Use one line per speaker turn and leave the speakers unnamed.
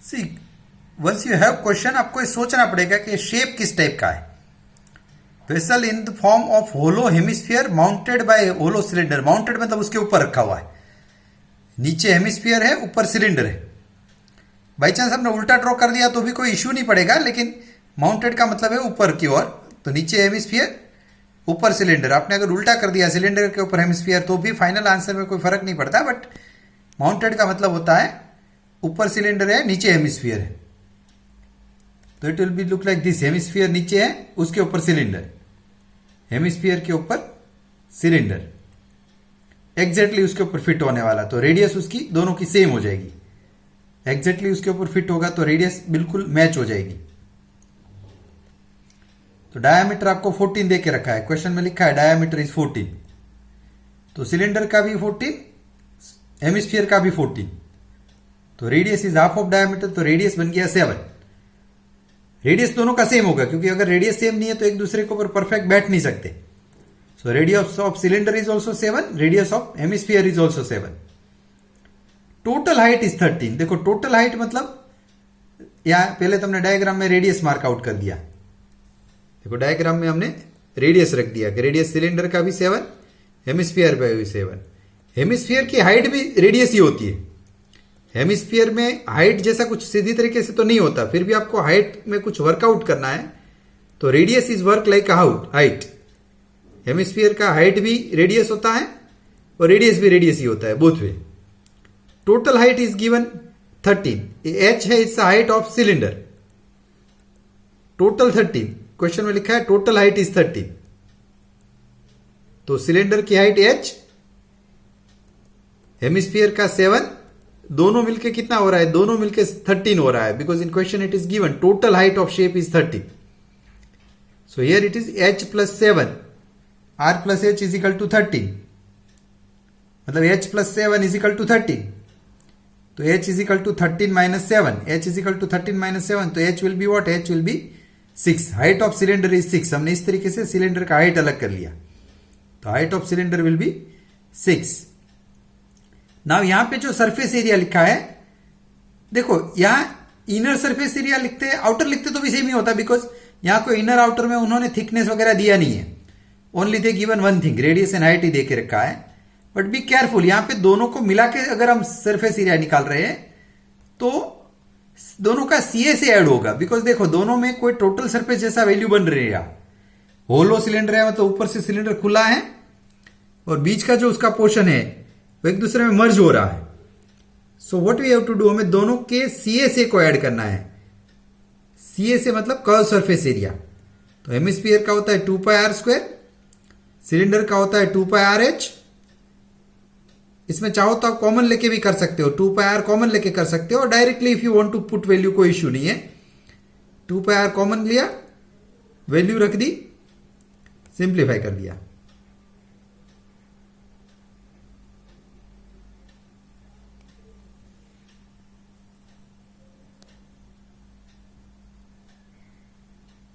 C once you have question, आपको ये सोचना पड़ेगा कि शेप किस टाइप का है। Vessel in the form of hollow hemisphere mounted by hollow cylinder. Mounted मतलब उसके ऊपर रखा हुआ है, नीचे हेमिस्फीयर है, ऊपर सिलेंडर है। बाई चांस हमने उल्टा ड्रॉ कर दिया तो भी कोई इश्यू नहीं पड़ेगा, लेकिन माउंटेड का मतलब है ऊपर की ओर, तो नीचे हेमिस्फीयर ऊपर सिलेंडर। आपने अगर उल्टा कर दिया सिलेंडर के ऊपर हेमिस्फीयर तो भी फाइनल आंसर में कोई फर्क नहीं पड़ता, बट माउंटेड का मतलब होता है ऊपर सिलेंडर है, नीचे हेमिस्फीयर है। तो it will be look like this, hemisphere नीचे है, उसके ऊपर सिलेंडर, हेमिस्फीयर के ऊपर सिलेंडर, एग्जैक्टली उसके ऊपर फिट होने वाला। तो रेडियस उसकी दोनों की सेम हो जाएगी, एग्जैक्टली उसके ऊपर फिट होगा तो रेडियस बिल्कुल मैच हो जाएगी। तो डायामीटर आपको 14 दे के रखा है, क्वेश्चन में लिखा है डायामीटर इज 14, तो सिलेंडर का भी 14, हेमिस्फीयर का भी 14, तो radius is half of diameter, तो रेडियस बन गया 7। रेडियस दोनों का सेम होगा, क्योंकि अगर रेडियस सेम नहीं है तो एक दूसरे के ऊपर परफेक्ट बैठ नहीं सकते। So radius of cylinder is also 7, radius of hemisphere is also 7। Total height is 13। देखो टोटल हाइट मतलब, यहां पहले तुमने डायग्राम में रेडियस मार्क आउट कर दिया। देखो डायग्राम में हमने रेडियस रख दिया कि रेडियस सिलेंडर का भी 7, हेमिस्फीयर का भी 7। हेमिस्फीयर की हाइट भी रेडियस ही होती है। हेमिस्फीयर में हाइट जैसा कुछ सीधी तरीके से तो नहीं होता, फिर भी आपको हाइट में कुछ वर्कआउट करना है तो radius is work like height. Hemisphere का हाइट भी रेडियस होता है और रेडियस भी रेडियस ही होता है, both way. Total height is given 13, h है it's height of cylinder, total 13, question में लिखा है टोटल हाइट इज 13। तो सिलेंडर की हाइट h, हेमिस्फीयर का 7, दोनों मिलके कितना हो रहा है, दोनों मिलके 13 हो रहा है, because in question it is given total height of shape is 13। So here it is h plus 7, r plus h is equal to 13, मतलब h plus 7 is equal to 13। तो h is equal to 13 minus 7, h is equal to 13 minus 7, तो h will be what, h will be 6। Height of cylinder is 6। हमने इस तरीके से cylinder का height अलग कर लिया, तो height of cylinder will be 6। Now यहां पे जो सरफेस एरिया लिखा है, देखो यहां इनर सरफेस एरिया लिखते हैं, आउटर लिखते तो भी सेम ही होता, बिकॉज यहां कोई इनर आउटर में उन्होंने थिकनेस वगैरह दिया नहीं है, only they given one thing, radius and height ही दे के रखा है। बट बी केयरफुल, यहां पे दोनों को मिला के अगर हम सरफेस एरिया निकाल रहे हैं तो दोनों का सीए से ऐड होगा, बिकॉज देखो दोनों में कोई टोटल सरफेस जैसा वैल्यू बन रहेगा। होलो सिलेंडर है मतलब ऊपर से सिलेंडर खुला है और बीच का जो उसका पोर्शन है वो एक दूसरे में मर्ज हो रहा है। So what we have to do, हमें दोनों के सीएसए को ऐड करना है। सीएसए मतलब कर्व सरफेस एरिया। तो हेमिस्फीयर का होता है 2 पाई आर स्क्वायर, सिलेंडर का होता है 2 पाई आर एच। इसमें चाहो तो आप कॉमन लेके भी कर सकते हो, 2 पाई आर कॉमन लेके कर सकते हो, और directly if you want to put value कोई इश्यू नहीं है। 2 पाई आर कॉमन लिया, वैल्यू रख दी, सिंप्लीफाई कर दिया।